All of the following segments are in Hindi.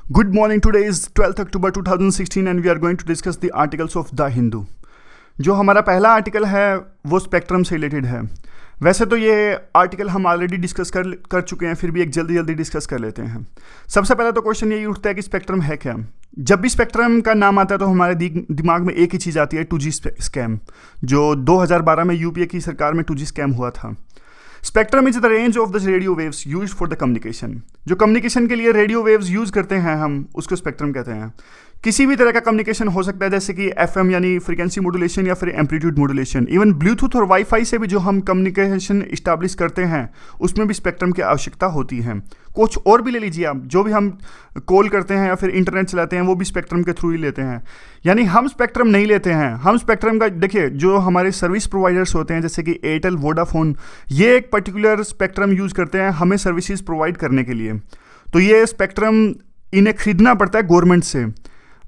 Good morning. Today is 12th October 2016 and we are going to discuss the articles of The Hindu. जो हमारा पहला आर्टिकल है वो स्पेक्ट्रम से रिलेटेड है। वैसे तो ये आर्टिकल हम ऑलरेडी डिस्कस कर चुके हैं, फिर भी एक जल्दी डिस्कस कर लेते हैं। सबसे पहले तो क्वेश्चन यही उठता है कि स्पेक्ट्रम है क्या। जब भी स्पेक्ट्रम का नाम आता है तो हमारे दिमाग में एक ही चीज़ आती है, 2G स्कैम, जो 2012 में यूपीए की सरकार में 2G स्कैम हुआ था। Spectrum is the range of the radio waves use for the communication. जो कम्युनिकेशन के लिए रेडियो वेव्स यूज करते हैं हम उसको स्पेक्ट्रम कहते हैं। किसी भी तरह का कम्युनिकेशन हो सकता है, जैसे कि एफएम यानी फ्रीक्वेंसी मॉड्यूलेशन या फिर एम्पलीट्यूड मॉड्यूलेशन। इवन ब्लूटूथ और वाईफाई से भी जो हम कम्युनिकेशन इस्टेब्लिश करते हैं उसमें भी स्पेक्ट्रम की आवश्यकता होती है। कुछ और भी ले लीजिए आप, जो भी हम कॉल करते हैं या फिर इंटरनेट चलाते हैं वो भी स्पेक्ट्रम के थ्रू ही लेते हैं। यानी हम स्पेक्ट्रम नहीं लेते हैं, हम स्पेक्ट्रम का देखिए जो हमारे सर्विस प्रोवाइडर्स होते हैं जैसे कि एयरटेल, वोडाफोन, ये एक पर्टिकुलर स्पेक्ट्रम यूज़ करते हैं हमें सर्विसेज प्रोवाइड करने के लिए। तो ये स्पेक्ट्रम इन्हें खरीदना पड़ता है गवर्नमेंट से।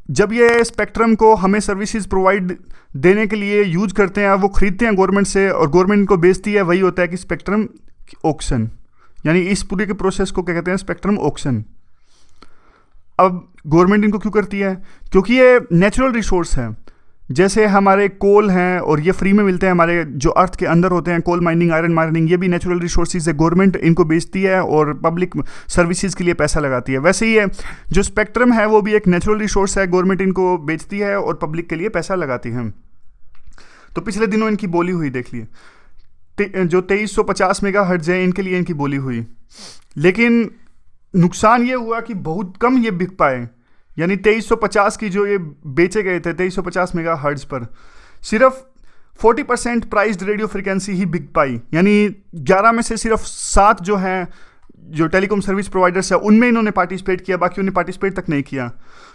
जब ये स्पेक्ट्रम को हमें सर्विसेज प्रोवाइड देने के लिए यूज करते हैं, वो खरीदते हैं गवर्नमेंट से और गवर्नमेंट को बेचती है, वही होता है कि स्पेक्ट्रम ऑक्शन। यानी इस पूरे के प्रोसेस को क्या कहते हैं, स्पेक्ट्रम ऑक्शन। अब गवर्नमेंट इनको क्यों करती है? क्योंकि ये नेचुरल रिसोर्स है। जैसे हमारे कोल हैं और ये फ्री में मिलते हैं, हमारे जो अर्थ के अंदर होते हैं, कोल माइनिंग, आयरन माइनिंग, ये भी नेचुरल रिसोर्सेज है। गवर्नमेंट इनको बेचती है और पब्लिक सर्विसेज के लिए पैसा लगाती है। वैसे ही है जो स्पेक्ट्रम है वो भी एक नेचुरल रिसोर्स है, गवर्नमेंट इनको बेचती है और पब्लिक के लिए पैसा लगाती है। तो पिछले दिनों इनकी बोली हुई देख लिए, जो 2350 मेगाहर्ट्ज है इनके लिए इनकी बोली हुई, लेकिन नुकसान ये हुआ कि बहुत कम ये बिक पाए। यानी 2350 की जो ये बेचे गए थे 2350 मेगाहर्ट्ज पर, सिर्फ 40% प्राइस्ड रेडियो फ्रीक्वेंसी ही बिक पाई। यानी 11 में से सिर्फ 7 जो हैं जो टेलीकॉम सर्विस प्रोवाइडर्स है उनमें इन्होंने पार्टिसिपेट किया, बाकी उन्हें पार्टिसिपेट तक नहीं किया।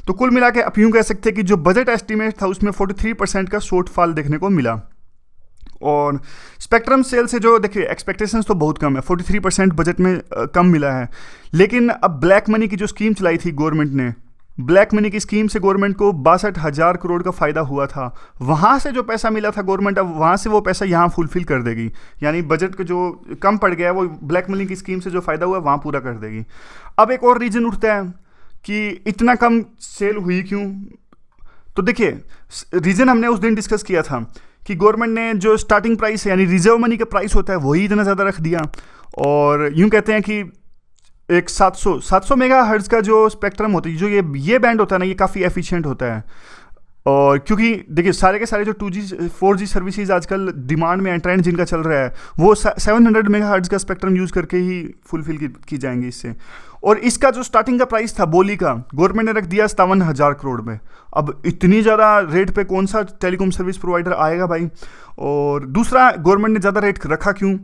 तो कुल मिला के आप यूँ कह सकते हैं कि जो बजट एस्टिमेट था उसमें 43% का शॉर्टफॉल देखने को मिला। और स्पेक्ट्रम सेल से जो देखिए एक्सपेक्टेशंस तो बहुत कम है, 43% बजट में कम मिला है। लेकिन अब ब्लैक मनी की जो स्कीम चलाई थी गवर्नमेंट ने, ब्लैक मनी की स्कीम से गवर्नमेंट को 62,000 करोड़ का फ़ायदा हुआ था। वहाँ से जो पैसा मिला था गवर्नमेंट अब वहाँ से वो पैसा यहाँ फुलफिल कर देगी। यानी बजट का जो कम पड़ गया है वो ब्लैक मनी की स्कीम से जो फ़ायदा हुआ है वहाँ पूरा कर देगी। अब एक और रीज़न उठता है कि इतना कम सेल हुई क्यों। तो देखिए रीज़न हमने उस दिन डिस्कस किया था कि गवर्नमेंट ने जो स्टार्टिंग प्राइस है यानी रिजर्व मनी का प्राइस होता है वही इतना ज़्यादा रख दिया। और यूँ कहते हैं कि एक 700 मेगाहर्ट्ज का जो स्पेक्ट्रम होता है, जो ये बैंड होता है ना, ये काफ़ी एफिशिएंट होता है। और क्योंकि देखिए सारे के सारे जो 2G 4G सर्विसेज आजकल डिमांड में ट्रेंड जिनका चल रहा है वो 700 मेगाहर्ट्ज का स्पेक्ट्रम यूज़ करके ही फुलफिल की जाएंगी इससे। और इसका जो स्टार्टिंग का प्राइस था बोली का, गवर्नमेंट ने रख दिया 57,000 करोड़ में। अब इतनी ज़्यादा रेट पे कौन सा टेलीकॉम सर्विस प्रोवाइडर आएगा भाई। और दूसरा, गवर्नमेंट ने ज़्यादा रेट रखा क्यों?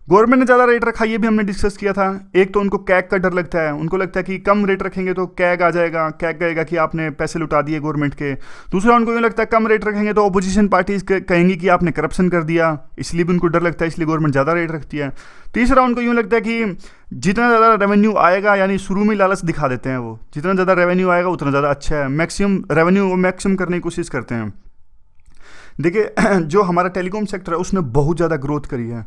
गवर्नमेंट ने ज़्यादा रेट रखा ये भी हमने डिस्कस किया था। एक तो उनको कैग का डर लगता है, उनको लगता है कि कम रेट रखेंगे तो कैग आ जाएगा, कैग कहेगा कि आपने पैसे लुटा दिए गवर्नमेंट के। दूसरा, उनको ये लगता है कम रेट रखेंगे तो अपोजिशन पार्टीज कहेंगी कि आपने करप्शन कर दिया, इसलिए भी उनको डर लगता है, इसलिए गवर्नमेंट ज़्यादा रेट रखती है। तीसरा, उनको यूँ लगता है कि जितना ज़्यादा रेवेन्यू आएगा, यानी शुरू में लालच दिखा देते हैं वो, जितना ज़्यादा रेवेन्यू आएगा उतना ज़्यादा अच्छा है, मैक्सिमम रेवेन्यू मैक्सिमम करने की कोशिश करते हैं। देखिए जो हमारा टेलीकॉम सेक्टर है उसने बहुत ज़्यादा ग्रोथ करी है,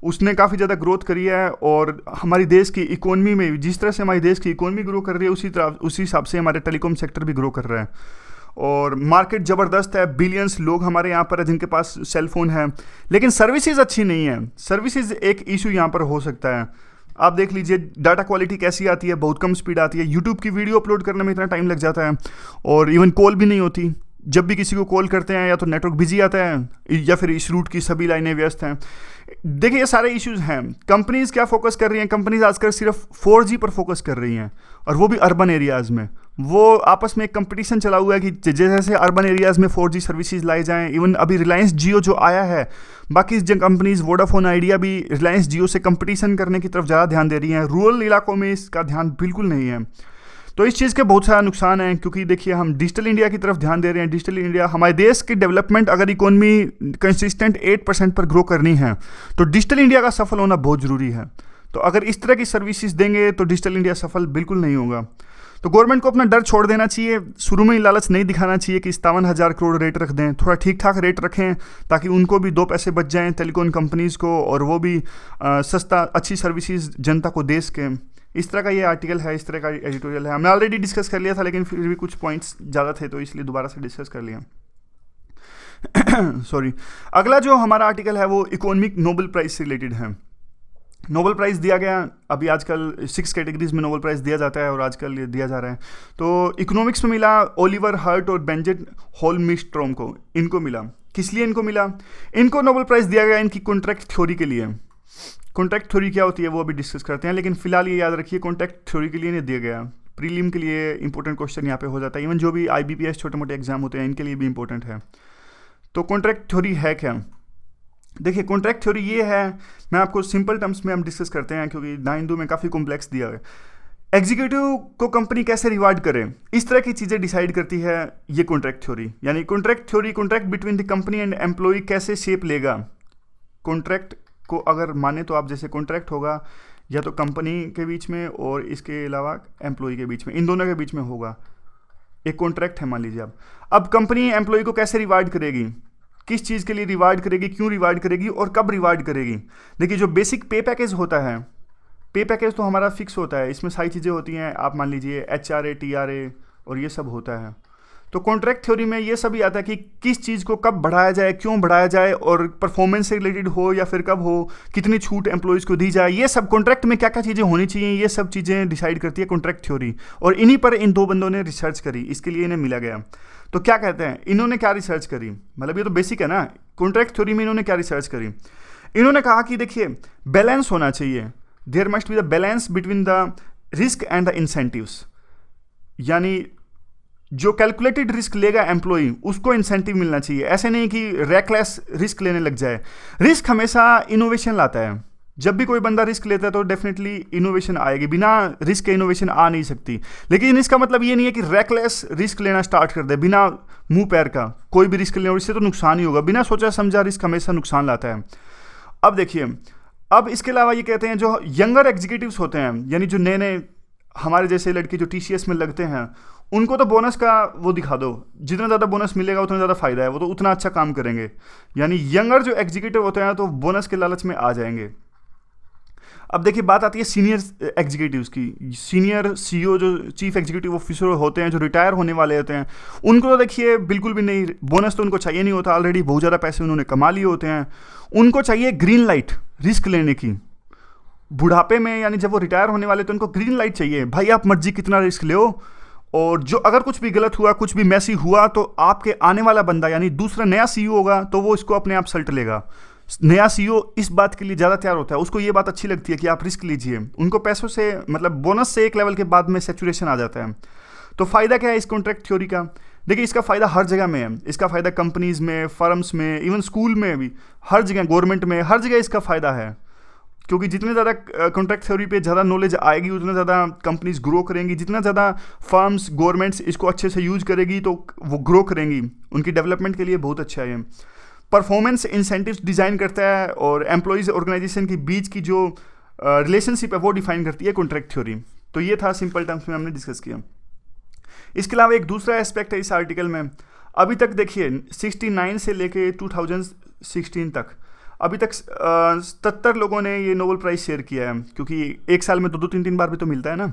उसने काफ़ी ज़्यादा ग्रोथ करी है। और हमारी देश की इकोनॉमी में जिस तरह से हमारी देश की इकोनॉमी ग्रो कर रही है उसी हिसाब से हमारे टेलीकॉम सेक्टर भी ग्रो कर रहा है। और मार्केट ज़बरदस्त है, बिलियंस लोग हमारे यहाँ पर है जिनके पास सेलफोन है, लेकिन सर्विसेज अच्छी नहीं है। सर्विसेज एक इशू यहाँ पर हो सकता है। आप देख लीजिए डाटा क्वालिटी कैसी आती है, बहुत कम स्पीड आती है। यूट्यूब की वीडियो अपलोड करने में इतना टाइम लग जाता है और इवन कॉल भी नहीं होती। जब भी किसी को कॉल करते हैं या तो नेटवर्क बिजी आता है या फिर इस रूट की सभी लाइनें व्यस्त हैं। देखिए ये सारे इश्यूज हैं। कंपनीज क्या फोकस कर रही हैं? कंपनीज आजकल सिर्फ 4G पर फोकस कर रही हैं, और वो भी अर्बन एरियाज़ में। वो आपस में एक कंपटीशन चला हुआ है कि जैसे अर्बन एरियाज़ में 4G सर्विसेज लाई जाएं। इवन अभी रिलायंस जियो जो आया है, बाकी जो कंपनीज वोडाफोन, आइडिया भी रिलायंस जियो से कंपटीशन करने की तरफ ज़्यादा ध्यान दे रही हैं। रूरल इलाकों में इसका ध्यान बिल्कुल नहीं है। तो इस चीज़ के बहुत सारा नुकसान हैं, क्योंकि देखिए हम डिजिटल इंडिया की तरफ ध्यान दे रहे हैं। डिजिटल इंडिया, हमारे देश की डेवलपमेंट अगर इकोनॉमी कंसिस्टेंट 8% पर ग्रो करनी है तो डिजिटल इंडिया का सफल होना बहुत ज़रूरी है। तो अगर इस तरह की सर्विसेज देंगे तो डिजिटल इंडिया सफल बिल्कुल नहीं होगा। तो गवर्नमेंट को अपना डर छोड़ देना चाहिए, शुरू में ही लालच नहीं दिखाना चाहिए कि 57,000 करोड़ रेट रख दें, थोड़ा ठीक ठाक रेट रखें ताकि उनको भी 2 पैसे बच जाएं टेलीकॉम कंपनीज़ को, और वो भी सस्ता अच्छी सर्विसेज जनता को दे सकें। इस तरह का ये आर्टिकल है, इस तरह का एडिटोरियल है। हमने ऑलरेडी डिस्कस कर लिया था, लेकिन फिर भी कुछ पॉइंट्स ज़्यादा थे तो इसलिए दोबारा से डिस्कस कर लिया। सॉरी। अगला जो हमारा आर्टिकल है वो इकोनॉमिक नोबेल प्राइज से रिलेटेड है। नोबेल प्राइज़ दिया गया, अभी आजकल 6 कैटेगरीज में नोबेल प्राइज़ दिया जाता है और आजकल ये दिया जा रहा है। तो इकोनॉमिक्स में मिला ओलिवर हर्ट और बेंजेट होलमिस्ट्रोम को, इनको मिला। किस लिए इनको मिला? इनको नोबेल प्राइज़ दिया गया इनकी कॉन्ट्रैक्ट थ्योरी के लिए। कॉन्ट्रैक्ट थ्योरी क्या होती है वो अभी डिस्कस करते हैं, लेकिन फिलहाल ये याद रखिए कॉन्ट्रैक्ट थ्योरी के लिए नहीं दिया गया। प्रीलिम के लिए इंपॉर्टेंट क्वेश्चन यहाँ पे हो जाता है, इवन जो भी IBPS छोटे मोटे एग्जाम होते हैं इनके लिए भी इंपॉर्टेंट है। तो कॉन्ट्रैक्ट थ्योरी है क्या? देखिए कॉन्ट्रैक्ट थ्योरी ये है, मैं आपको सिंपल टर्म्स में हम डिस्कस करते हैं क्योंकि द हिंदू में काफ़ी कॉम्प्लेक्स दिया है। एग्जीक्यूटिव को कंपनी कैसे रिवार्ड करे, इस तरह की चीज़ें डिसाइड करती है ये कॉन्ट्रैक्ट थ्योरी। यानी contract theory, contract between the company and employee कैसे शेप लेगा। कॉन्ट्रैक्ट को अगर माने तो आप, जैसे कॉन्ट्रैक्ट होगा या तो कंपनी के बीच में और इसके अलावा एम्प्लॉय के बीच में, इन दोनों के बीच में होगा एक कॉन्ट्रैक्ट है मान लीजिए आप। अब कंपनी एम्प्लॉय को कैसे रिवार्ड करेगी, किस चीज़ के लिए रिवार्ड करेगी, क्यों रिवार्ड करेगी और कब रिवार्ड करेगी। देखिए जो बेसिक पे पैकेज होता है, पे पैकेज तो हमारा फिक्स होता है, इसमें सारी चीज़ें होती हैं। आप मान लीजिए HRA TRA और ये सब होता है। तो कॉन्ट्रैक्ट थ्योरी में ये सब ही आता है कि किस चीज़ को कब बढ़ाया जाए, क्यों बढ़ाया जाए, और परफॉर्मेंस से रिलेटेड हो या फिर कब हो, कितनी छूट एम्प्लॉयज़ को दी जाए, ये सब कॉन्ट्रैक्ट में क्या क्या चीज़ें होनी चाहिए, ये सब चीज़ें डिसाइड करती है कॉन्ट्रैक्ट थ्योरी। और इन्हीं पर इन 2 बंदों ने रिसर्च करी, इसके लिए इन्हें मिला गया। तो क्या कहते हैं, इन्होंने क्या रिसर्च करी, मतलब ये तो बेसिक है ना। कॉन्ट्रैक्ट थ्योरी में इन्होंने क्या रिसर्च करी? इन्होंने कहा कि देखिए बैलेंस होना चाहिए, there must be the balance between the risk and the incentives. यानी जो कैलकुलेटेड रिस्क लेगा एम्प्लॉय, उसको इंसेंटिव मिलना चाहिए। ऐसे नहीं कि रैकलेस रिस्क लेने लग जाए। रिस्क हमेशा इनोवेशन लाता है। जब भी कोई बंदा रिस्क लेता है तो डेफिनेटली इनोवेशन आएगी, बिना रिस्क के इनोवेशन आ नहीं सकती। लेकिन इसका मतलब ये नहीं है कि रैकलेस रिस्क लेना स्टार्ट कर दे बिना मुंह पैर का। कोई भी रिस्क लेना, और इससे तो नुकसान ही होगा। बिना सोचा समझा रिस्क हमेशा नुकसान लाता है। अब देखिए, अब इसके अलावा ये कहते हैं जो यंगर एग्जीक्यूटिव्स होते हैं, यानी जो नए नए हमारे जैसे लड़के जो TCS में लगते हैं, उनको तो बोनस का वो दिखा दो, जितना ज़्यादा बोनस मिलेगा उतना ज़्यादा फायदा है, वो तो उतना अच्छा काम करेंगे। यानी यंगर जो एग्जीक्यूटिव होते हैं तो बोनस के लालच में आ जाएंगे। अब देखिए बात आती है सीनियर एग्जीक्यूटिव्स की। सीनियर CEO जो चीफ एग्जीक्यूटिव ऑफिसर होते हैं, जो रिटायर होने वाले होते हैं, उनको तो देखिए बिल्कुल भी नहीं, बोनस तो उनको चाहिए नहीं होता। ऑलरेडी बहुत ज़्यादा पैसे उन्होंने कमा लिए होते हैं। उनको चाहिए ग्रीन लाइट रिस्क लेने की। बुढ़ापे में यानी जब वो रिटायर होने वाले तो उनको ग्रीन लाइट चाहिए, भाई आप मर्जी कितना रिस्क लो, और जो अगर कुछ भी गलत हुआ, कुछ भी मैसी हुआ, तो आपके आने वाला बंदा यानी दूसरा नया CEO होगा तो वो इसको अपने आप सल्ट लेगा। नया CEO इस बात के लिए ज़्यादा तैयार होता है, उसको ये बात अच्छी लगती है कि आप रिस्क लीजिए। उनको पैसों से मतलब बोनस से एक लेवल के बाद में सैचुरेशन आ जाता है। तो फ़ायदा क्या है इस कॉन्ट्रैक्ट थ्योरी का? देखिए इसका फ़ायदा हर जगह में है। इसका फ़ायदा कंपनीज़ में, फर्म्स में, इवन स्कूल में भी, हर जगह, गवर्नमेंट में, हर जगह इसका फ़ायदा है। क्योंकि जितने ज़्यादा कॉन्ट्रैक्ट थ्योरी पे ज़्यादा नॉलेज आएगी, उतना ज़्यादा कंपनीज ग्रो करेंगी। जितना ज़्यादा फर्म्स, गवर्नमेंट्स इसको अच्छे से यूज करेगी तो वो ग्रो करेंगी। उनकी डेवलपमेंट के लिए बहुत अच्छा है। परफॉर्मेंस इंसेंटिव्स डिज़ाइन करता है और एम्प्लॉयज़ ऑर्गेनाइजेशन के बीच की जो रिलेशनशिप है वो डिफाइन करती है कॉन्ट्रैक्ट थ्योरी। तो ये था सिंपल टर्म्स में हमने डिस्कस किया। इसके अलावा एक दूसरा एस्पेक्ट है इस आर्टिकल में। अभी तक देखिए 69 से लेके 2016 तक अभी तक 77 लोगों ने ये नोबेल प्राइज़ शेयर किया है, क्योंकि एक साल में 2-3 बार भी तो मिलता है ना।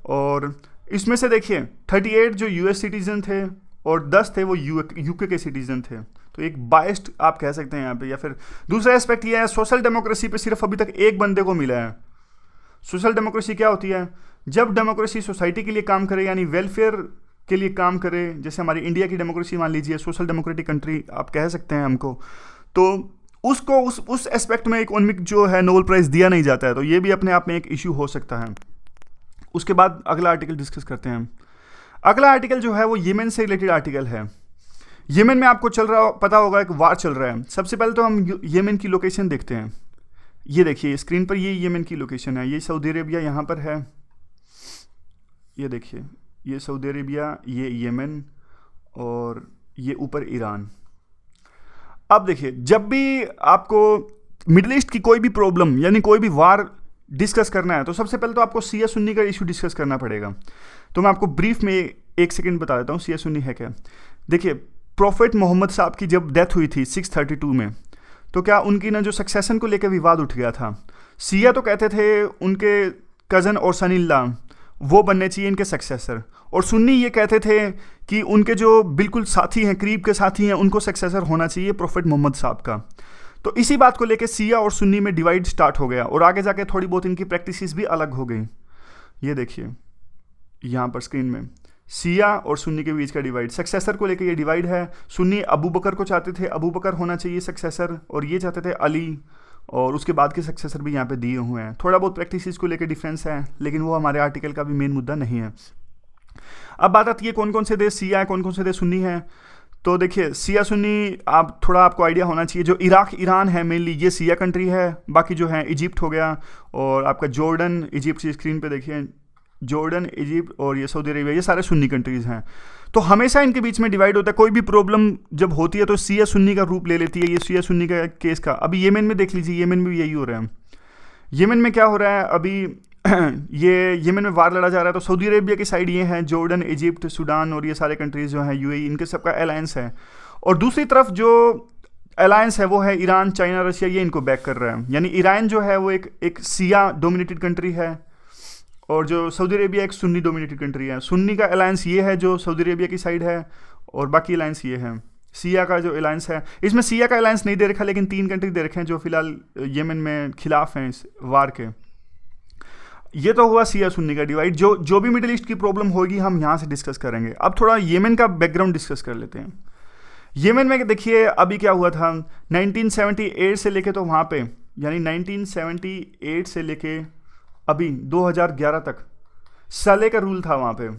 और इसमें से देखिए 38 जो US सिटीजन थे और 10 थे वो UK के सिटीजन थे। तो एक बाइस्ड आप कह सकते हैं यहाँ पे। या फिर दूसरा एस्पेक्ट ये है, सोशल डेमोक्रेसी पे सिर्फ अभी तक एक बंदे को मिला है। सोशल डेमोक्रेसी क्या होती है? जब डेमोक्रेसी सोसाइटी के लिए काम करे, यानी वेलफेयर के लिए काम करे, जैसे हमारी इंडिया की डेमोक्रेसी मान लीजिए, सोशल डेमोक्रेटिक कंट्री आप कह सकते हैं हमको, तो उसको उस एस्पेक्ट में इकोनॉमिक जो है नोबेल प्राइज़ दिया नहीं जाता है। तो ये भी अपने आप में एक इशू हो सकता है। उसके बाद अगला आर्टिकल डिस्कस करते हैं। अगला आर्टिकल जो है वो येमेन से रिलेटेड आर्टिकल है। येमेन में आपको पता होगा एक वार चल रहा है। सबसे पहले तो हम येमेन की लोकेशन देखते हैं। ये देखिए स्क्रीन पर, ये येमेन की लोकेशन है। ये सऊदी अरेबिया यहाँ पर है, ये देखिए ये सऊदी अरेबिया, ये येमेन और ये ऊपर ईरान। अब देखिए जब भी आपको मिडिल ईस्ट की कोई भी प्रॉब्लम यानी कोई भी वार डिस्कस करना है तो सबसे पहले तो आपको सिया सुन्नी का इशू डिस्कस करना पड़ेगा। तो मैं आपको ब्रीफ में एक सेकंड बता देता हूँ सिया सुन्नी है क्या। देखिए, प्रॉफिट मोहम्मद साहब की जब डेथ हुई थी 632 में, तो क्या उनकी ना जो सक्सेशन को लेकर विवाद उठ गया था। सिया तो कहते थे उनके कज़न और सनील्ला वो बनने चाहिए इनके सक्सेसर, और सुन्नी ये कहते थे कि उनके जो बिल्कुल साथी हैं, करीब के साथी हैं, उनको सक्सेसर होना चाहिए प्रॉफिट मोहम्मद साहब का। तो इसी बात को लेकर सिया और सुन्नी में डिवाइड स्टार्ट हो गया, और आगे जाके थोड़ी बहुत इनकी प्रैक्टिसेस भी अलग हो गई। ये देखिए यहाँ पर स्क्रीन में सिया और सुन्नी के बीच का डिवाइड, सक्सेसर को लेकर ये डिवाइड है। सुन्नी अबू बकर को चाहते थे, अबू बकर होना चाहिए सक्सेसर, और ये चाहते थे अली, और उसके बाद के सक्सेसर भी यहाँ पे दिए हुए हैं। थोड़ा बहुत प्रैक्टिसेस को लेकर डिफरेंस है, लेकिन वो हमारे आर्टिकल का भी मेन मुद्दा नहीं है। अब बात आती है कौन कौन से देश सिया है, कौन कौन से देश सुन्नी है। तो देखिए, सिया सुन्नी आप थोड़ा आपको आइडिया होना चाहिए। जो इराक ईरान है मेनली, ये सिया कंट्री है। बाकी जो है इजिप्ट हो गया, और आपका जॉर्डन, इजिप्ट की स्क्रीन पे देखिए, जॉर्डन, इजिप्ट और ये सऊदी अरेबिया, ये सारे सुन्नी कंट्रीज़ हैं। तो हमेशा इनके बीच में डिवाइड होता है। कोई भी प्रॉब्लम जब होती है तो सिया सुन्नी का रूप ले लेती है। ये सिया सुन्नी का केस का अभी येमेन में देख लीजिए, येमेन में भी यही हो रहा है। येमेन में क्या हो रहा है अभी ये येमेन में वार लड़ा जा रहा है। तो सऊदी अरेबिया की साइड ये है जॉर्डन, इजिप्ट, सूडान और ये सारे कंट्रीज़ जो हैं यूएई, इनके सबका अलायंस है। और दूसरी तरफ जो अलायंस है वो है ईरान, चाइना, रशिया, ये इनको बैक कर रहा है। यानी ईरान जो है वो एक सिया डोमिनेटेड कंट्री है, और जो सऊदी अरेबिया एक सुन्नी डोमिनेटेड कंट्री है। सुन्नी का अलायंस ये है जो सऊदी अरेबिया की साइड है, और बाकी अलायंस ये है। सिया का जो अलायंस है, इसमें सिया का अलायंस नहीं दे रखा, लेकिन 3 कंट्री दे रखे हैं जो फिलहाल येमेन में खिलाफ हैं इस वार के। ये तो हुआ सिया सुन्नी का डिवाइड। जो भी मिडिल ईस्ट की प्रॉब्लम होगी हम यहाँ से डिस्कस करेंगे। अब थोड़ा येमेन का बैकग्राउंड डिस्कस कर लेते हैं। येमेन में देखिए अभी क्या हुआ था, 1978 से लेके तो वहाँ पे, यानी 1978 से लेके अभी 2011 तक साले का रूल था वहाँ पे।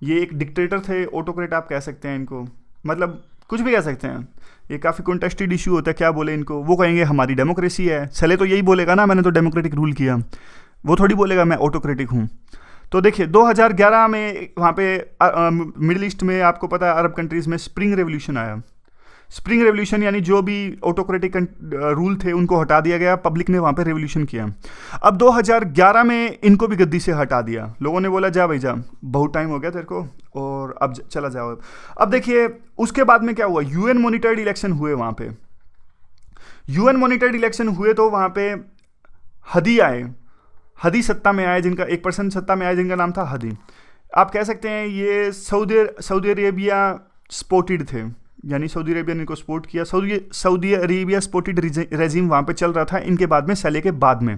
ये एक डिक्टेटर थे, ऑटोक्रेट आप कह सकते हैं इनको, मतलब कुछ भी कह सकते हैं। ये काफ़ी कॉन्टेस्टेड इशू होता है, क्या बोले इनको। वो कहेंगे हमारी डेमोक्रेसी है, साले तो यही बोलेगा ना मैंने तो डेमोक्रेटिक रूल किया, वो थोड़ी बोलेगा मैं ऑटोक्रेटिक हूँ। तो देखिए 2011 में वहाँ पे मिडिल ईस्ट में आपको पता है अरब कंट्रीज़ में स्प्रिंग रेवोल्यूशन आया। स्प्रिंग रेवोल्यूशन यानी जो भी ऑटोक्रेटिक रूल थे उनको हटा दिया गया, पब्लिक ने वहाँ पे रेवोल्यूशन किया। अब 2011 में इनको भी गद्दी से हटा दिया। लोगों ने बोला जा भाई जा, बहुत टाइम हो गया तेरे को, और अब चला जाओ। अब देखिए उसके बाद में क्या हुआ, यूएन मॉनिटर्ड इलेक्शन हुए वहाँ पे। यूएन मॉनिटर्ड इलेक्शन हुए तो वहाँ पे हदी आए, हदी सत्ता में आए, जिनका एक पर्सन सत्ता में आए जिनका नाम था हदी। आप कह सकते हैं ये सऊदी अरेबिया सपोर्टेड थे, यानी सऊदी अरेबिया ने इनको सपोर्ट किया। सऊदी अरेबिया सपोर्टेड रेजिम वहाँ पे चल रहा था इनके बाद में, साले के बाद में।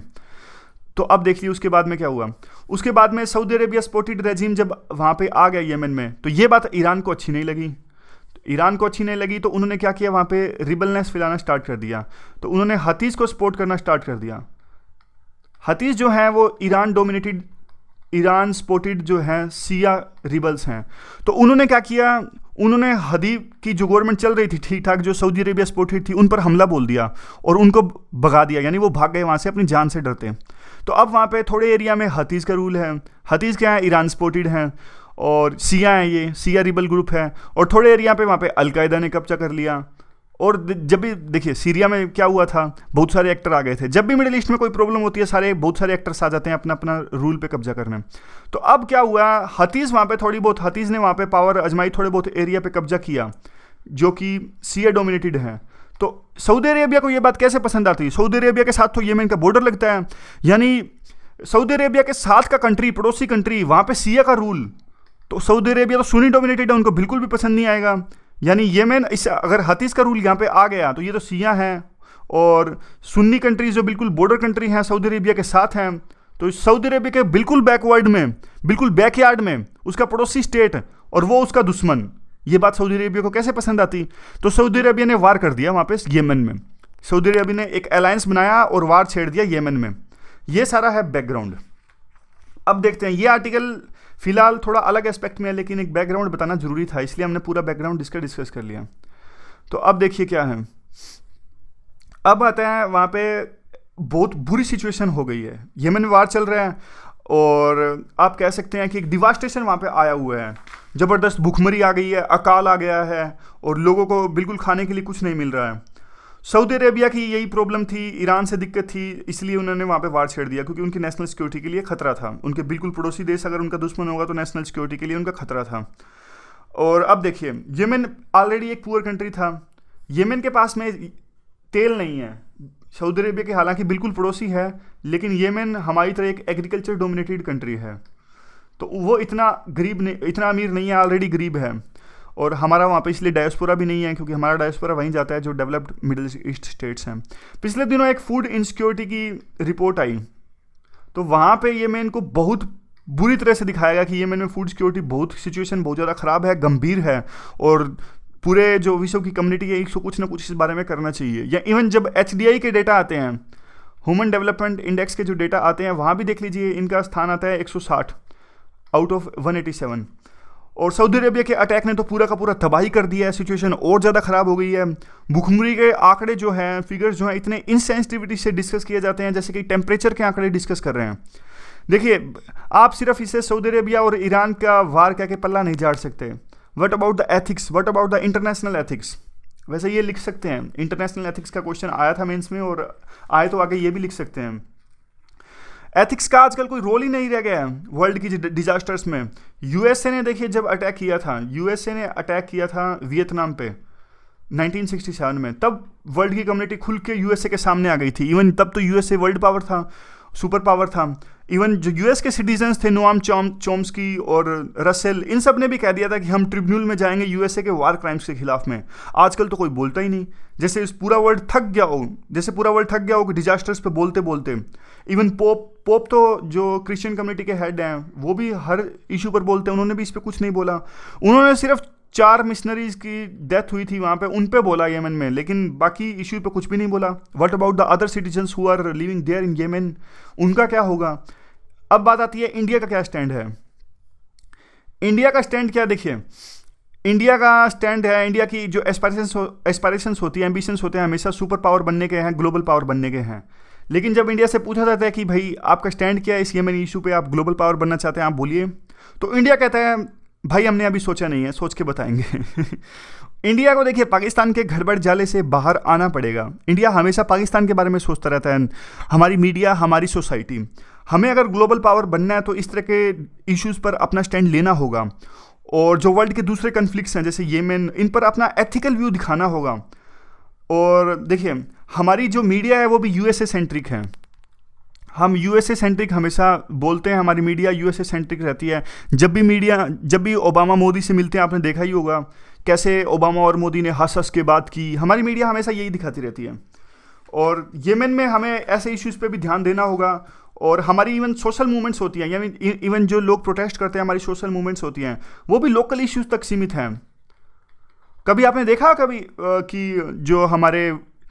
तो अब देख लीजिए उसके बाद में क्या हुआ। उसके बाद में सऊदी अरेबिया सपोर्टेड रेजिम जब वहाँ पे आ गया येमेन में, तो ये बात ईरान को अच्छी नहीं लगी। ईरान को अच्छी नहीं लगी तो उन्होंने क्या किया, वहाँ पे रिबलनेस फैलाना स्टार्ट कर दिया। तो उन्होंने हतीज़ को सपोर्ट करना स्टार्ट कर दिया। हतीज़ जो हैं वो ईरान डोमिनेटेड, ईरान सपोर्टेड जो हैं सिया रिबल्स हैं। तो उन्होंने क्या किया, उन्होंने हदी की जो गवर्नमेंट चल रही थी ठीक ठाक, जो सऊदी अरेबिया सपोर्टेड थी, उन पर हमला बोल दिया और उनको भगा दिया, यानी वो भाग गए वहाँ से अपनी जान से डरते। तो अब वहाँ पे थोड़े एरिया में हतीज़ का रूल है। हतीज़ क्या है, ईरान सपोर्टेड हैं, और सिया हैं, ये सिया रिबल ग्रुप है। और थोड़े एरिया पे वहाँ पे अलकायदा ने कब्जा कर लिया। और जब भी देखिए सीरिया में क्या हुआ था, बहुत सारे एक्टर आ गए थे। जब भी मिडिल ईस्ट में कोई प्रॉब्लम होती है बहुत सारे एक्टर्स आ जाते हैं अपना अपना रूल पे कब्जा करने। तो अब क्या हुआ, हतीज़ वहाँ पे थोड़ी बहुत, हतीज़ ने वहाँ पे पावर अजमाई, थोड़े बहुत एरिया पे कब्जा किया जो कि सिया डोमिनेटेड है। तो सऊदी अरेबिया को ये बात कैसे पसंद आती है, सऊदी अरेबिया के साथ तो येमेन का बॉर्डर लगता है, यानी सऊदी अरेबिया के साथ का कंट्री, पड़ोसी कंट्री, वहाँ पे सिया का रूल। तो सऊदी अरेबिया तो सुन्नी डोमिनेटेड है, उनको बिल्कुल भी पसंद नहीं आएगा। यानी येमेन, इस अगर हतीज़ का रूल यहाँ पे आ गया तो ये तो सिया हैं, और सुन्नी कंट्रीज जो बिल्कुल बॉर्डर कंट्री हैं सऊदी अरेबिया के साथ हैं। तो सऊदी अरेबिया के बिल्कुल बैकवर्ड में, बिल्कुल बैकयार्ड में उसका पड़ोसी स्टेट, और वो उसका दुश्मन। ये बात सऊदी अरेबिया को कैसे पसंद आती। तो सऊदी अरेबिया ने वार कर दिया वहाँ पे येमेन में। सऊदी अरेबिया ने एक अलायंस बनाया और वार छेड़ दिया येमेन में। ये सारा है बैकग्राउंड। अब देखते हैं, ये आर्टिकल फिलहाल थोड़ा अलग एस्पेक्ट में है, लेकिन एक बैकग्राउंड बताना जरूरी था, इसलिए हमने पूरा बैकग्राउंड डिस्कस कर लिया। तो अब देखिए क्या है, अब आता है वहाँ पे बहुत बुरी सिचुएशन हो गई है, येमेन में वार चल रहा है, और आप कह सकते हैं कि एक डिवास्टेशन वहाँ पे आया हुआ है। ज़बरदस्त भूखमरी आ गई है, अकाल आ गया है, और लोगों को बिल्कुल खाने के लिए कुछ नहीं मिल रहा है। सऊदी अरेबिया की यही प्रॉब्लम थी, ईरान से दिक्कत थी, इसलिए उन्होंने वहाँ पे वार छेड़ दिया, क्योंकि उनकी नेशनल सिक्योरिटी के लिए खतरा था। उनके बिल्कुल पड़ोसी देश अगर उनका दुश्मन होगा तो नेशनल सिक्योरिटी के लिए उनका खतरा था। और अब देखिए, येमेन ऑलरेडी एक पुअर कंट्री था, येमेन के पास में तेल नहीं है। सऊदी अरेबिया के हालांकि बिल्कुल पड़ोसी है, लेकिन येमेन हमारी तरह एक एग्रीकल्चर डोमिनेटेड कंट्री है, तो वो इतना गरीब नहीं, इतना अमीर नहीं है, ऑलरेडी गरीब है। और हमारा वहाँ पे इसलिए डायस्पोरा भी नहीं है, क्योंकि हमारा डायस्पोरा वहीं जाता है जो डेवलप्ड मिडिल ईस्ट स्टेट्स हैं। पिछले दिनों एक फूड इनसिक्योरिटी की रिपोर्ट आई, तो वहाँ पे येमेन को बहुत बुरी तरह से दिखाया गया कि येमेन में फूड सिक्योरिटी सिचुएशन बहुत ज़्यादा ख़राब है, गंभीर है, और पूरे जो विश्व की कम्युनिटी है इसको कुछ ना कुछ इस बारे में करना चाहिए। या इवन जब HDI के डेटा आते हैं, ह्यूमन डेवलपमेंट इंडेक्स के जो डेटा आते हैं, वहाँ भी देख लीजिए इनका स्थान आता है 160 आउट ऑफ 187। और सऊदी अरेबिया के अटैक ने तो पूरा का पूरा तबाही कर दिया है, सिचुएशन और ज़्यादा ख़राब हो गई है। भूखमरी के आंकड़े जो हैं, फिगर्स जो हैं, इतने इनसेंसिटिविटी से डिस्कस किए जाते हैं जैसे कि टेम्परेचर के आंकड़े डिस्कस कर रहे हैं। देखिए, आप सिर्फ इसे सऊदी अरेबिया और ईरान का वार कह के पल्ला नहीं झाड़ सकते। What about the ethics, what about the international ethics? वैसे ये लिख सकते हैं, इंटरनेशनल एथिक्स का क्वेश्चन आया था मेंस में, और आए तो आगे ये भी लिख सकते हैं। एथिक्स का आजकल कोई रोल ही नहीं रह गया है वर्ल्ड की डिजास्टर्स में। यूएसए ने देखिए जब अटैक किया था, यूएसए ने अटैक किया था वियतनाम पे 1967 में, तब वर्ल्ड की कम्युनिटी खुल के यूएसए के सामने आ गई थी। इवन तब तो यूएसए वर्ल्ड पावर था, सुपर पावर था। इवन जो यूएस के सिटीजन्स थे, नोआम चॉम्स्की और रसेल, इन सब ने भी कह दिया था कि हम ट्रिब्यूनल में जाएंगे यूएसए के वार क्राइम्स के खिलाफ में। आजकल तो कोई बोलता ही नहीं, जैसे इस पूरा वर्ल्ड थक गया हो, कि डिजास्टर्स पे बोलते बोलते। इवन पोप तो जो क्रिश्चियन कम्युनिटी के हेड हैं, वो भी हर इशू पर बोलते हैं, उन्होंने भी इस पर कुछ नहीं बोला। उन्होंने सिर्फ 4 मिशनरीज की डेथ हुई थी वहाँ पे, उन पे बोला येमेन में, लेकिन बाकी इशू पे कुछ भी नहीं बोला। What about the other citizens who are living there in Yemen, उनका क्या होगा? अब बात आती है इंडिया का क्या स्टैंड है। इंडिया का स्टैंड क्या, देखिए इंडिया का स्टैंड है, इंडिया की जो एस्पायरेशंस होती है, एम्बिशंस होते हैं, हमेशा सुपर पावर बनने के हैं, ग्लोबल पावर बनने के हैं। लेकिन जब इंडिया से पूछा जाता है कि भाई आपका स्टैंड क्या है इस येमेन इशू पे, आप ग्लोबल पावर बनना चाहते हैं, आप बोलिए, तो इंडिया कहता है भाई हमने अभी सोचा नहीं है, सोच के बताएंगे। इंडिया को देखिए पाकिस्तान के गड़बड़ जाले से बाहर आना पड़ेगा। इंडिया हमेशा पाकिस्तान के बारे में सोचता रहता है, हमारी मीडिया, हमारी सोसाइटी। हमें अगर ग्लोबल पावर बनना है तो इस तरह के इश्यूज़ पर अपना स्टैंड लेना होगा, और जो वर्ल्ड के दूसरे कन्फ्लिक्ट्स हैं जैसे येमेन, इन पर अपना एथिकल व्यू दिखाना होगा। और देखिए हमारी जो मीडिया है वो भी यूएसए सेंट्रिक है, हम यूएसए सेंट्रिक हमेशा बोलते हैं, हमारी मीडिया यूएसए सेंट्रिक रहती है। जब भी ओबामा मोदी से मिलते हैं, आपने देखा ही होगा कैसे ओबामा और मोदी ने हंस हंस के बात की। हमारी मीडिया हमेशा यही दिखाती रहती है। और येमेन में हमें ऐसे इश्यूज़ पे भी ध्यान देना होगा। और हमारी इवन सोशल मूवमेंट्स होती हैं, यानी इवन जो लोग प्रोटेस्ट करते हैं, हमारी सोशल मूवमेंट्स होती हैं, वो भी लोकल इश्यूज़ तक सीमित हैं। कभी आपने देखा कि जो हमारे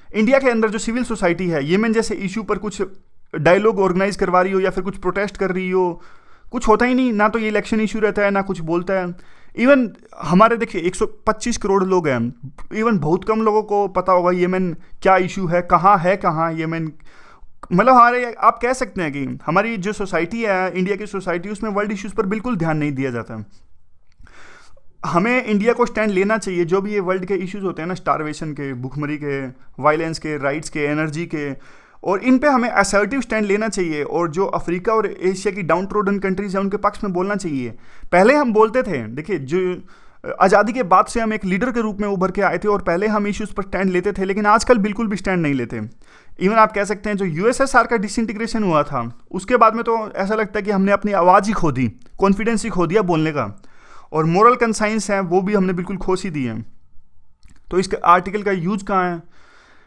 इंडिया के अंदर जो सिविल सोसाइटी है, येमेन जैसे इशू पर कुछ डायलॉग ऑर्गेनाइज करवा रही हो या फिर कुछ प्रोटेस्ट कर रही हो, कुछ होता ही नहीं। ना तो ये इलेक्शन इशू रहता है, ना कुछ बोलता है। इवन हमारे देखिए 125 करोड़ लोग हैं, इवन बहुत कम लोगों को पता होगा येमेन क्या इशू है, कहाँ येमेन। मतलब हमारे, आप कह सकते हैं कि हमारी जो सोसाइटी है, इंडिया की सोसाइटी, उसमें वर्ल्ड इश्यूज़ पर बिल्कुल ध्यान नहीं दिया जाता। हमें इंडिया को स्टैंड लेना चाहिए, जो भी ये वर्ल्ड के इश्यूज़ होते हैं ना, स्टारवेशन के, भूखमरी के, वायलेंस के, राइट्स के, एनर्जी के, और इन पे हमें असर्टिव स्टैंड लेना चाहिए। और जो अफ्रीका और एशिया की डाउन ट्रोडन कंट्रीज़ हैं उनके पक्ष में बोलना चाहिए। पहले हम बोलते थे, देखिए जो आज़ादी के बाद से हम एक लीडर के रूप में उभर के आए थे और पहले हम इश्यूज़ पर स्टैंड लेते थे, लेकिन आजकल बिल्कुल भी स्टैंड नहीं लेते। इवन आप कह सकते हैं जो यूएसएसआर का डिसइंटीग्रेशन हुआ था, उसके बाद में तो ऐसा लगता है कि हमने अपनी आवाज़ ही खो दी, कॉन्फिडेंस ही खो दिया बोलने का, और मोरल कंसाइंस है वो भी हमने बिल्कुल खोस ही दी है। तो इस आर्टिकल का यूज़ कहाँ है?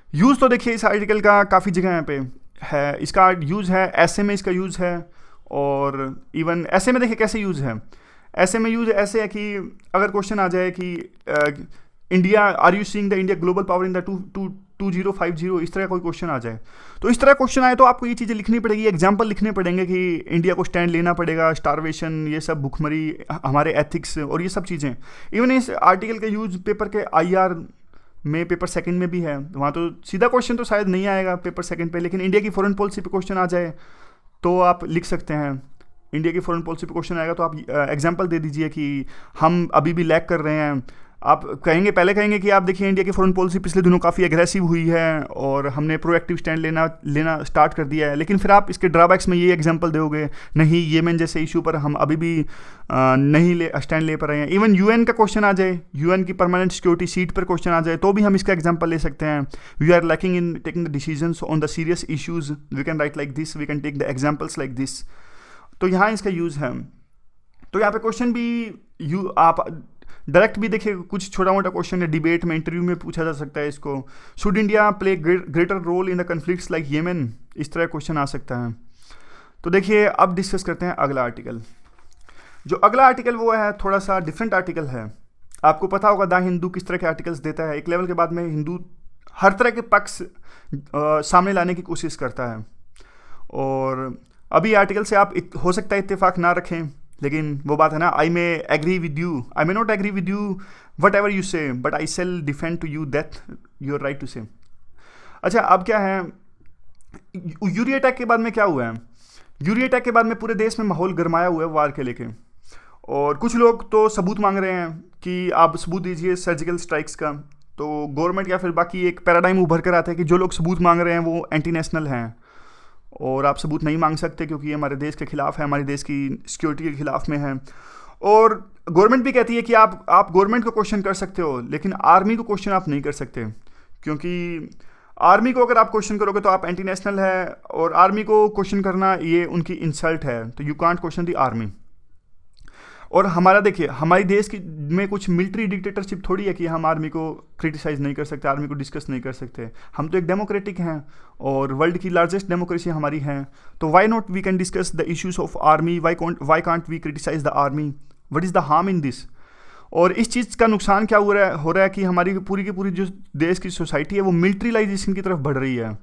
यूज़ तो देखिए इस आर्टिकल का काफ़ी जगह पे है। इसका यूज़ है ऐसे में, इसका यूज़ है, और इवन ऐसे में देखिए कैसे यूज़ है। ऐसे में यूज़ ऐसे है कि अगर क्वेश्चन आ जाए कि India, are you seeing the India global power in the 2050, इस तरह कोई क्वेश्चन आ जाए, तो इस तरह क्वेश्चन आए तो आपको ये चीज़ें लिखनी पड़ेगी, एग्जाम्पल लिखने पड़ेंगे कि इंडिया को स्टैंड लेना पड़ेगा, स्टारवेशन, ये सब, भुखमरी, हमारे एथिक्स और ये सब चीज़ें। इवन इस आर्टिकल के यूज़ पेपर के IR में, पेपर सेकंड में भी है। वहाँ तो सीधा क्वेश्चन तो शायद नहीं आएगा पेपर सेकंड पे, लेकिन इंडिया की फॉरेन पॉलिसी पे क्वेश्चन आ जाए तो आप लिख सकते हैं। इंडिया की फॉरेन पॉलिसी पे क्वेश्चन आएगा तो आप एग्जांपल दे दीजिए कि हम अभी भी लैग कर रहे हैं, आप कहेंगे, पहले कहेंगे कि आप देखिए इंडिया की फॉरेन पॉलिसी पिछले दिनों काफ़ी एग्रेसिव हुई है और हमने प्रोएक्टिव स्टैंड लेना स्टार्ट कर दिया है, लेकिन फिर आप इसके ड्रॉबैक्स में ये एग्जांपल दोगे, नहीं येमेन जैसे इशू पर हम अभी भी नहीं स्टैंड ले पा रहे हैं। इवन यूएन का क्वेश्चन आ जाए, यूएन की परमानेंट सिक्योरिटी सीट पर क्वेश्चन आ जाए तो भी हम इसका एग्जाम्पल ले सकते हैं। We are lacking in taking the decisions on the serious issues, we can write like this, we can take the examples like this. तो यहाँ इसका यूज़ है। तो यहाँ पे क्वेश्चन भी आप डायरेक्ट भी देखिए, कुछ छोटा मोटा क्वेश्चन है, डिबेट में, इंटरव्यू में पूछा जा सकता है इसको। Should India play greater role in the conflicts like Yemen, इस तरह क्वेश्चन आ सकता है। तो देखिए अब डिस्कस करते हैं अगला आर्टिकल। जो अगला आर्टिकल वो है थोड़ा सा डिफरेंट आर्टिकल है। आपको पता होगा द हिंदू किस तरह के आर्टिकल्स देता है। एक लेवल के बाद में हिंदू हर तरह के पक्ष सामने लाने की कोशिश करता है, और अभी आर्टिकल से आप हो सकता है इत्तेफाक ना रखें, लेकिन वो बात है ना, I may agree with you, I may not agree with you whatever you say, but I shall defend to you that your right to say. अच्छा, अब क्या है, यूरी अटैक के बाद में क्या हुआ है? यूरी अटैक के बाद में पूरे देश में माहौल गरमाया हुआ है वार के लेके, और कुछ लोग तो सबूत मांग रहे हैं कि आप सबूत दीजिए सर्जिकल स्ट्राइक्स का। तो गवर्नमेंट या फिर बाकी एक पैराडाइम उभर कर आता है कि जो लोग सबूत मांग रहे हैं वो एंटी नेशनल हैं, और आप सबूत नहीं मांग सकते क्योंकि ये हमारे देश के खिलाफ है, हमारे देश की सिक्योरिटी के खिलाफ में है। और गवर्नमेंट भी कहती है कि आप गवर्नमेंट को क्वेश्चन कर सकते हो, लेकिन आर्मी को क्वेश्चन आप नहीं कर सकते, क्योंकि आर्मी को अगर आप क्वेश्चन करोगे तो आप एंटी नेशनल है, और आर्मी को क्वेश्चन करना ये उनकी इंसल्ट है, तो you can't question the army. और हमारा देखिए, हमारे देश की में कुछ मिलिट्री डिक्टेटरशिप थोड़ी है कि हम आर्मी को क्रिटिसाइज़ नहीं कर सकते, आर्मी को डिस्कस नहीं कर सकते। हम तो एक डेमोक्रेटिक हैं और वर्ल्ड की लार्जेस्ट डेमोक्रेसी हमारी है, तो why not we can discuss the issues of army, why can't we criticise the army, what is the harm in this. और इस चीज़ का नुकसान क्या हो रहा है कि हमारी पूरी की पूरी जो देश की सोसाइटी है वो मिलिट्रीलाइजेशन की तरफ बढ़ रही है,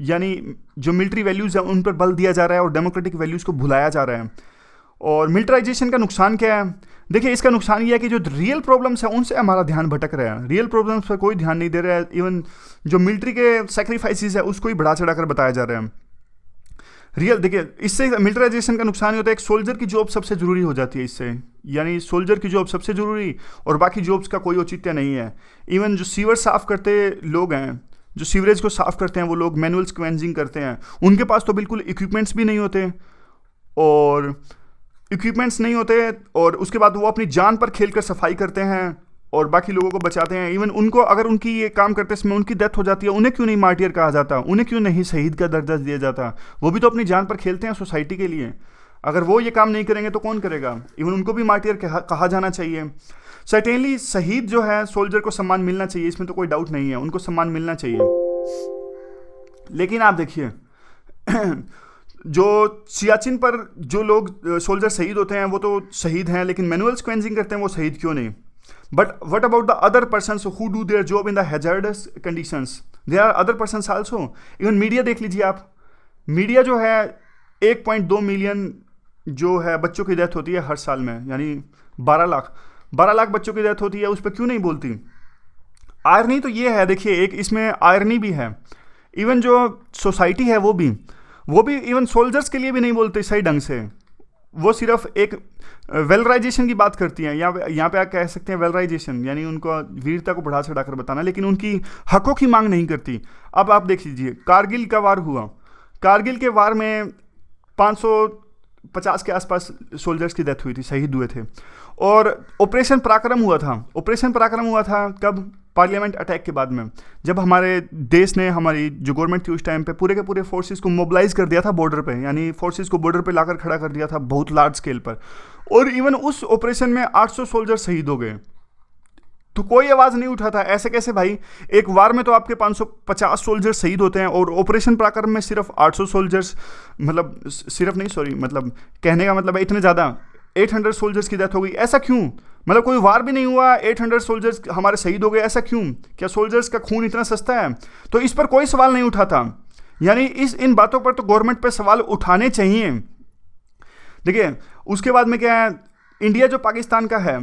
यानी जो मिलिट्री वैल्यूज़ है उन पर बल दिया जा रहा है और डेमोक्रेटिक वैल्यूज़ को भुलाया जा रहा है। और मिलिटराइजेशन का नुकसान क्या है? देखिए, इसका नुकसान ये है कि जो रियल प्रॉब्लम्स हैं उनसे हमारा ध्यान भटक रहा है, रियल प्रॉब्लम्स पर कोई ध्यान नहीं दे रहा है। इवन जो मिलिट्री के सेक्रीफाइसेस है उसको ही बढ़ा चढ़ा कर बताया जा रहा है। रियल देखिए, इससे मिलिटराइजेशन का नुकसान ये होता है, एक सोल्जर की जॉब सबसे ज़रूरी हो जाती है इससे, यानी सोल्जर की जॉब सबसे ज़रूरी और बाकी जॉब्स का कोई औचित्य नहीं है। इवन जो सीवर साफ़ करते लोग हैं, जो सीवरेज को साफ़ करते हैं, वो लोग मैनुअल स्क्वेंजिंग करते हैं, उनके पास तो बिल्कुल इक्विपमेंट्स भी नहीं होते, और इक्विपमेंट्स नहीं होते, और उसके बाद वो अपनी जान पर खेलकर सफाई करते हैं और बाकी लोगों को बचाते हैं। इवन उनको अगर उनकी ये काम करते समय उनकी डेथ हो जाती है, उन्हें क्यों नहीं मार्टियर कहा जाता, उन्हें क्यों नहीं शहीद का दर्जा दिया जाता? वो भी तो अपनी जान पर खेलते हैं सोसाइटी के लिए। अगर वो ये काम नहीं करेंगे तो कौन करेगा? इवन उनको भी मार्टियर कहा जाना चाहिए। सर्टेनली शहीद जो है, सोल्जर को सम्मान मिलना चाहिए, इसमें तो कोई डाउट नहीं है, उनको सम्मान मिलना चाहिए। लेकिन आप देखिए जो सियाचिन पर जो लोग सोल्जर शहीद होते हैं वो तो शहीद हैं, लेकिन मैनुअल स्क्वेंजिंग करते हैं वो शहीद क्यों नहीं? But what about the other persons who do their job in the hazardous conditions? There are other persons also. Even media देख लीजिए आप, मीडिया जो है 1.2 मिलियन जो है बच्चों की डेथ होती है हर साल में, यानी 12 लाख बच्चों की डेथ होती है, उस पर क्यों नहीं बोलती? आयरनी तो ये है, देखिए एक इसमें आयरनी भी है। इवन जो सोसाइटी है वो भी इवन सोल्जर्स के लिए भी नहीं बोलते सही ढंग से, वो सिर्फ एक वेलराइजेशन की बात करती हैं। यहाँ पे आप कह सकते हैं वेलराइजेशन, यानी उनको वीरता को बढ़ा चढ़ा कर बताना, लेकिन उनकी हकों की मांग नहीं करती। अब आप देख लीजिए, कारगिल का वार हुआ, कारगिल के वार में 550 के आसपास सोल्जर्स की डेथ हुई थी, शहीद हुए थे। और ऑपरेशन पराक्रम हुआ था कब? पार्लियामेंट अटैक के बाद में, जब हमारे देश ने, हमारी जो गवर्नमेंट थी उस टाइम पे पूरे के पूरे फोर्सेस को मोबिलाइज कर दिया था बॉर्डर पे, यानी फोर्सेस को बॉर्डर पे लाकर खड़ा कर दिया था बहुत लार्ज स्केल पर, और इवन उस ऑपरेशन में 800 सोल्जर शहीद हो गए। तो कोई आवाज़ नहीं उठा था, ऐसे कैसे भाई? एक वार में तो आपके 550 सोल्जर शहीद होते हैं और ऑपरेशन पराक्रम में सिर्फ 800 सोल्जर्स, मतलब सिर्फ नहीं, सॉरी, मतलब कहने का मतलब है इतने ज़्यादा 800 सोल्जर्स की डेथ हो गई। ऐसा क्यों? मतलब कोई वार भी नहीं हुआ, 800 सोल्जर्स हमारे शहीद हो गए, ऐसा क्यों? क्या सोल्जर्स का खून इतना सस्ता है? तो इस पर कोई सवाल नहीं उठा था। यानी इन बातों पर तो गवर्नमेंट पर सवाल उठाने चाहिए। देखिए उसके बाद में क्या है, इंडिया जो पाकिस्तान का है,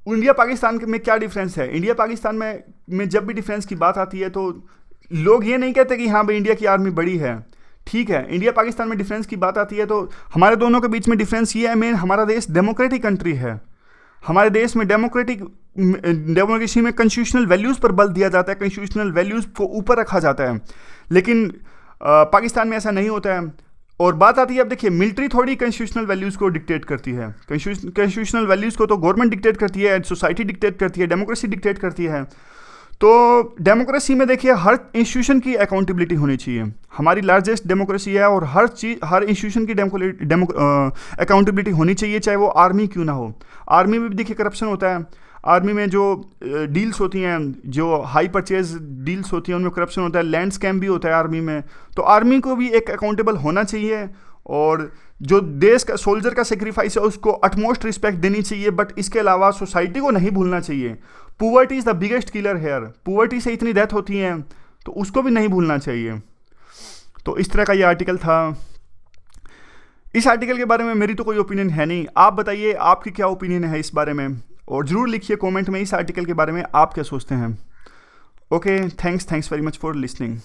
इंडिया पाकिस्तान में क्या डिफरेंस है? इंडिया पाकिस्तान में जब भी डिफरेंस की बात आती है तो लोग ये नहीं कहते कि हाँ भाई इंडिया की आर्मी बड़ी है, ठीक है। इंडिया पाकिस्तान में डिफरेंस की बात आती है तो हमारे दोनों के बीच में डिफरेंस ये है, मेन हमारा देश डेमोक्रेटिक कंट्री है, हमारे देश में डेमोक्रेसी में कॉन्स्टिट्यूशनल वैल्यूज़ पर बल दिया जाता है, कॉन्स्टिट्यूशनल वैल्यूज़ को ऊपर रखा जाता है, लेकिन पाकिस्तान में ऐसा नहीं होता है। और बात आती है, अब देखिए मिलिट्री थोड़ी कॉन्स्टिट्यूशनल वैल्यूज़ को डिक्टेट करती है, कॉन्स्टिट्यूशनल वैल्यूज़ को तो गवर्नमेंट डिक्टेट करती है, सोसाइटी डिक्टेट करती है, डेमोक्रेसी डिक्टेट करती है। तो डेमोक्रेसी में देखिए हर इंस्टीट्यूशन की अकाउंटेबिलिटी होनी चाहिए, हमारी लार्जेस्ट डेमोक्रेसी है और हर इंस्टीट्यूशन की अकाउंटेबिलिटी होनी चाहिए, चाहे वो आर्मी क्यों ना हो। आर्मी में भी देखिए करप्शन होता है, आर्मी में जो डील्स होती हैं, जो हाई परचेज डील्स होती हैं, उनमें करप्शन होता है, लैंड स्कैम भी होता है आर्मी में। तो आर्मी को भी एक अकाउंटेबल होना चाहिए और जो देश का सोल्जर का सेक्रीफाइस है उसको अटमोस्ट रिस्पेक्ट देनी चाहिए, बट इसके अलावा सोसाइटी को नहीं भूलना चाहिए। Poverty is the biggest killer here, poverty से इतनी डेथ होती हैं तो उसको भी नहीं भूलना चाहिए। तो इस तरह का ये आर्टिकल था। इस आर्टिकल के बारे में मेरी तो कोई ओपिनियन है नहीं, आप बताइए आपकी क्या ओपिनियन है इस बारे में, और ज़रूर लिखिए कमेंट में इस आर्टिकल के बारे में आप क्या सोचते हैं। Okay, thanks very much for listening.